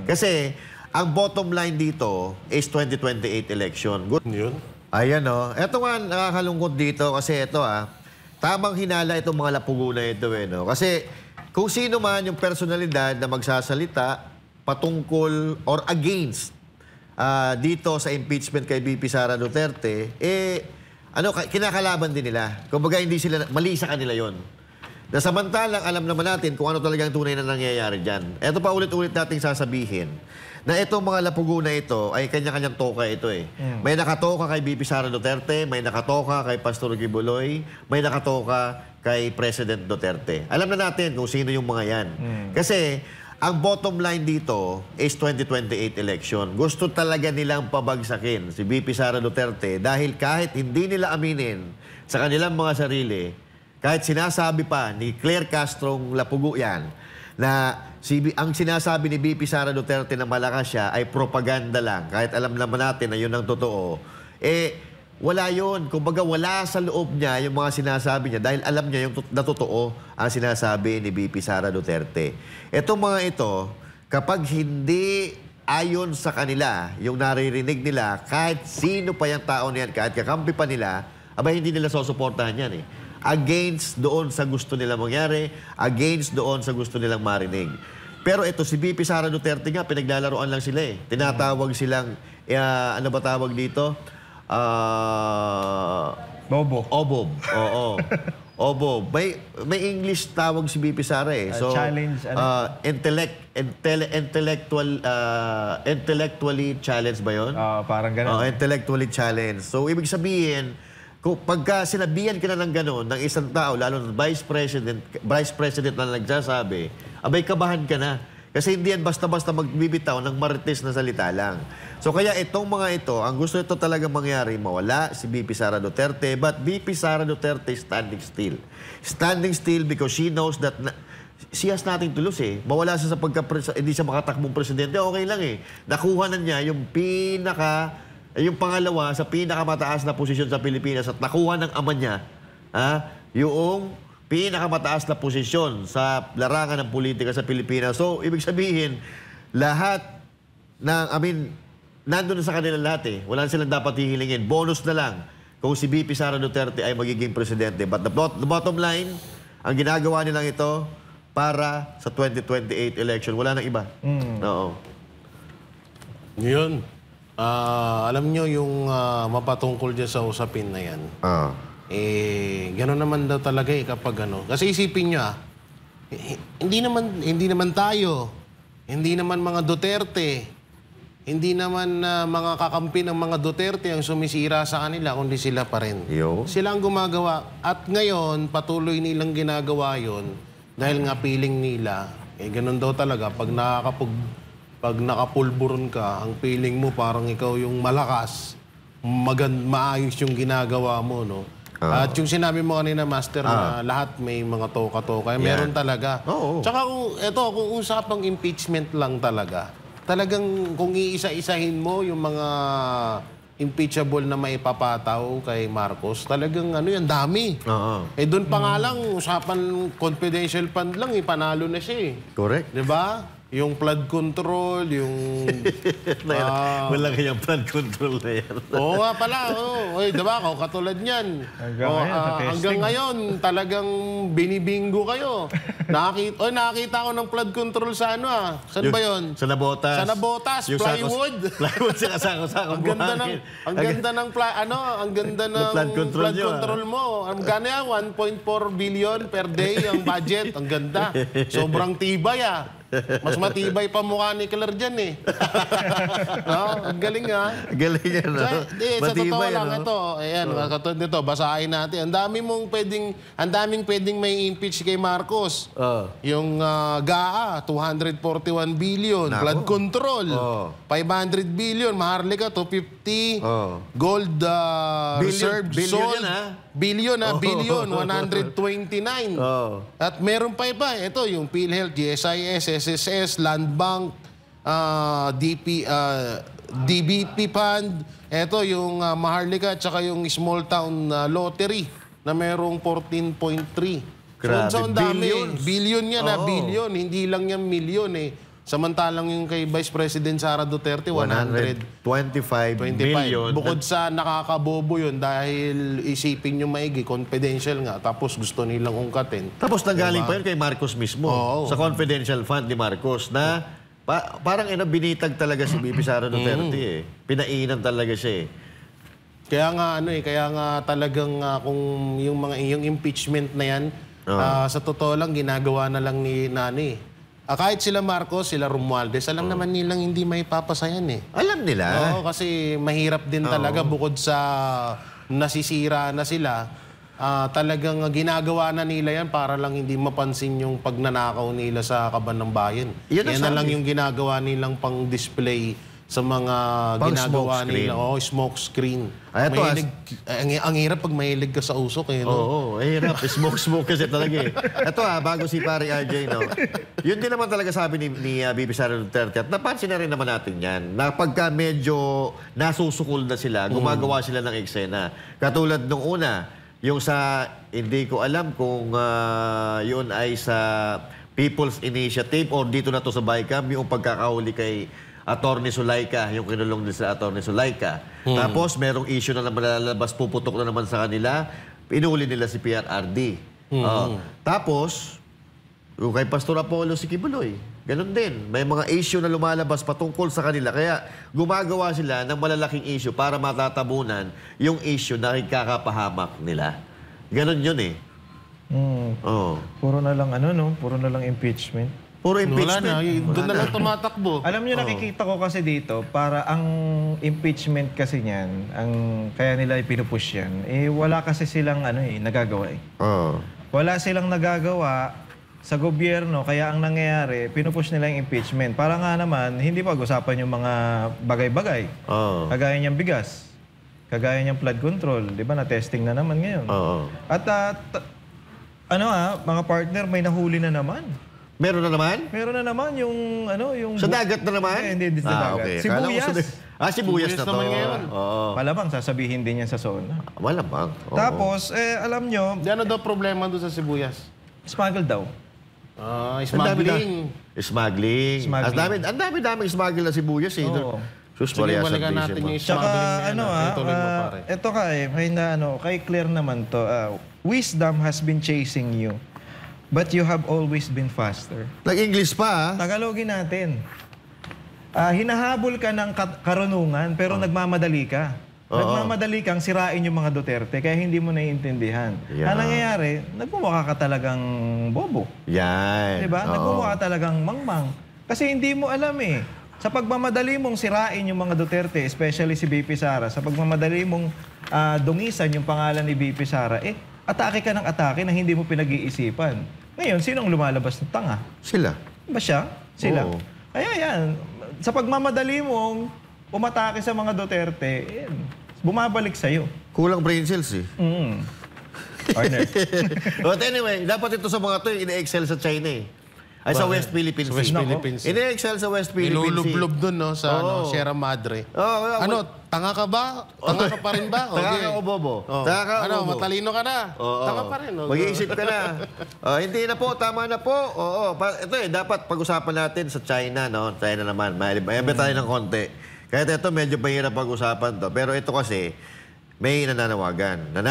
Kasi, ang bottom line dito is 2028 election. Good. Yun. Ayan o. Ito nga, nakakalungkot dito kasi ito tamang hinala itong mga lapugo na ito no? Kasi kung sino man yung personalidad na magsasalita patungkol or against dito sa impeachment kay VP Sara Duterte, kinakalaban din nila. Kumbaga hindi sila, mali sa kanila yon. Na samantalang alam naman natin kung ano talagang tunay na nangyayari dyan. Ito pa ulit-ulit nating sasabihin na itong mga lapugo na ito ay kanya-kanyang toka ito May nakatoka kay VP Sara Duterte, may nakatoka kay Pastor Kibuloy, may nakatoka kay President Duterte. Alam na natin kung sino yung mga yan. Kasi ang bottom line dito is 2028 election. Gusto talaga nilang pabagsakin si VP Sara Duterte dahil kahit hindi nila aminin sa kanilang mga sarili, kahit sinasabi pa ni Claire Castrong lapugo yan, na ang sinasabi ni VP Sara Duterte na malakas siya ay propaganda lang. Kahit alam naman natin na yun ang totoo. Wala yun. Kumbaga wala sa loob niya yung mga sinasabi niya dahil alam niya yung na totoo ang sinasabi ni VP Sara Duterte. Itong mga ito, kapag hindi ayon sa kanila, yung naririnig nila, kahit sino pa yung tao niyan, kahit kakampi pa nila, hindi nila susuportahan yan against doon sa gusto nilang mangyari, against doon sa gusto nilang marinig. Pero ito, si VP Sara Duterte nga, pinaglalaroan lang sila Tinatawag silang, ano ba tawag dito? Bobo. Obob. Oo. Obob. May English tawag si VP Sara So, challenge, intellectually challenged ba yun? Parang ganun. Intellectually challenged. So, ibig sabihin, kung pagka sinabihan ka na ng gano'n ng isang tao, lalo na vice president na nagsasabi, kabahan ka na. Kasi hindi yan basta-basta magbibitaw ng marites na salita lang. So kaya itong mga ito, ang gusto ito talaga mangyari, mawala si VP Sara Duterte, but VP Sara Duterte is standing still. Standing still because she knows that she has nothing to lose Mawala siya sa hindi siya makatakbong presidente, okay lang Nakuha na niya yung pangalawa sa pinakamataas na posisyon sa Pilipinas at nakuha ng ama niya, yung pinakamataas na posisyon sa larangan ng politika sa Pilipinas. So, ibig sabihin, lahat nandun na sa kanila lahat Wala silang dapat hihilingin. Bonus na lang kung si VP Sara Duterte ay magiging presidente. But the bottom line, ang ginagawa nilang ito para sa 2028 election. Wala nang iba. Oo. Yun. Alam nyo yung mapatungkol dyan sa usapin na yan. Gano'n naman daw talaga kapag Kasi isipin nyo hindi naman tayo, hindi naman mga Duterte, hindi naman mga kakampi ng mga Duterte ang sumisira sa kanila, kundi sila pa rin. Sila ang gumagawa. At ngayon, patuloy nilang ginagawa yon dahil nga feeling nila, gano'n daw talaga, pag nakapulburon ka, ang feeling mo parang ikaw yung malakas, maayos yung ginagawa mo, At yung sinabi mo kanina, Master, na lahat may mga toka-toka, meron talaga. Tsaka kung usapang impeachment lang talagang kung iisa-isahin mo yung mga impeachable na maipapataw kay Marcos, talagang yan, dami. Doon pa nga lang, usapan confidential fund lang, panalo na siya Correct. Diba? Yung flood control, yung... Wala kayang flood control na yan. Oo nga pala. Diba? Katulad niyan. Hanggang ngayon, talagang binibingo kayo. Nakakita ko ng flood control sa Saan ba yun? Sa Nabotas. Sa Nabotas, plywood. Plywood siya kasama. Ang ganda ng flood control mo. Ang ganda yan, 1.4 billion per day ang budget. Ang ganda. Sobrang tibay Mas matibay pa mukha ni Claire dyan Ang galing Galing yan, Sa totoo lang ito. Ayan, katulad nito, basahin natin. Ang daming pwedeng may impeach kay Marcos. Yung GAA, 241 billion. Flood control, 500 billion. Maharlika, 250. Gold reserve sold. Billion, 129. At meron pa iba. Ito, yung PhilHealth, GSIS, SSS, Land Bank, DBP Fund. Ito, yung Maharlika, tsaka yung Small Town Lottery na merong 14.3. Grabe, So, ang dami. billions. Billion yan, billion. Hindi lang yan milyon Samantalang yung kay Vice President Sara Duterte, 125 million. Bukod sa nakakabobo yun dahil isipin nyo maigi, confidential nga, tapos gusto nilang ungkatin. Tapos nanggaling pa yun kay Marcos mismo. Oo. Sa confidential fund ni Marcos na parang binitag talaga si BP Sara Duterte eh. Pinainan talaga siya eh. Kaya nga talagang kung yung impeachment na yan, sa totoo lang ginagawa na lang ni Nani. Kahit sila Marcos, sila Romualdez, alam naman nilang hindi may papasayan eh. Alam nila. Oo, kasi mahirap din talaga bukod sa nasisira na sila. Talagang ginagawa na nila yan para lang hindi mapansin yung pagnanakaw nila sa kaban ng bayan. Yan na lang yung ginagawa nilang pang-display sa mga ginagawa nila. Smoke screen. Ang hirap pag mahilig ka sa usok. Oo, hirap. Smoke kasi talaga eh. Ito bago si pare RJ, no? Yun din naman talaga sabi ni BP Sara Duterte. At napansin na rin naman natin yan. Na pagka medyo nasusukol na sila, gumagawa sila ng eksena. Katulad nung una, yung sa, hindi ko alam kung yun ay sa People's Initiative or dito na to sa BICAM, yung pagkakahuli kay Attorney Zulaika, yung kinulong din sa Attorney Zulaika. Tapos, merong issue na naman lalabas, puputok na naman sa kanila, pinuli nila si PRRD. Tapos, yung kay Pastor Apollo si Kibuloy, ganun din. May mga issue na lumalabas patungkol sa kanila. Kaya, gumagawa sila ng malalaking issue para matatabunan yung issue na ikakapahamak nila. Ganun yun eh. Puro na lang puro na lang impeachment. Puro impeachment. Wala na. Doon na lang tumatakbo. Alam niyo, nakikita ko kasi dito, para ang impeachment kasi niyan, kaya nila pinupush yan, wala kasi silang nagagawa eh. Wala silang nagagawa sa gobyerno, kaya ang nangyayari, pinupush nila yung impeachment. Para nga naman, hindi pag-usapan yung mga bagay-bagay. Kagaya niyang bigas. Kagaya niyang flood control. Di ba, na-testing na naman ngayon. At mga partner, may nahuli na naman. Meron na naman? Meron na naman yung sa dagat na naman? Hindi sa dagat. Okay. Sibuyas. Sibuyas na to. Naman ngayon. Malamang sasabihin din yan sa zona. Malamang. Tapos, alam nyo, Ano daw problema doon sa sibuyas? smuggle daw. Smuggling. Smuggling. Ang dami-daming smuggle na sibuyas eh. Oo. Sus, Sige, balikan natin yung Tsaka, smuggling na yan. Ituloy mo, pare. ito kay Claire naman to. Wisdom has been chasing you, but you have always been faster. Nag-English pa Tagalogin natin. Hinahabol ka ng karunungan, pero nagmamadali ka. Nagmamadali kang sirain yung mga Duterte, kaya hindi mo naiintindihan. Ang nangyayari, nagmumukha ka talagang bobo. Yan. Diba? Nagmumukha ka talagang mangmang. Kasi hindi mo alam eh. Sa pagmamadali mong sirain yung mga Duterte, especially si BP Sara, sa pagmamadali mong dungisan yung pangalan ni BP Sara, atake ka ng atake na hindi mo pinag-iisipan. Ngayon, sinong lumalabas ng tanga? Sila. Ba siya? Sila. Oo. Kaya yan, sa pagmamadali mong umatake sa mga Duterte, bumabalik sa'yo. Kulang brain cells eh. Partner. But anyway, dapat ito sa mga to ine-excel sa China eh. Ay, sa West Philippines. Sa West Philippines. Ine-excel sa West Philippines. Nilulublob doon, no? Sa Sierra Madre. Tanga ka ba? Tanga ka pa rin ba? Tanga ka o bobo? Tanga ka o bobo? Matalino ka na? Tanga pa rin. Mag-iisip ka na. Hindi na po, tama na po. Ito dapat pag-usapan natin sa China, no? China naman. May tayo ng konti. Kahit ito, medyo mahirap pag-usapan to. Pero ito kasi, may nananawagan.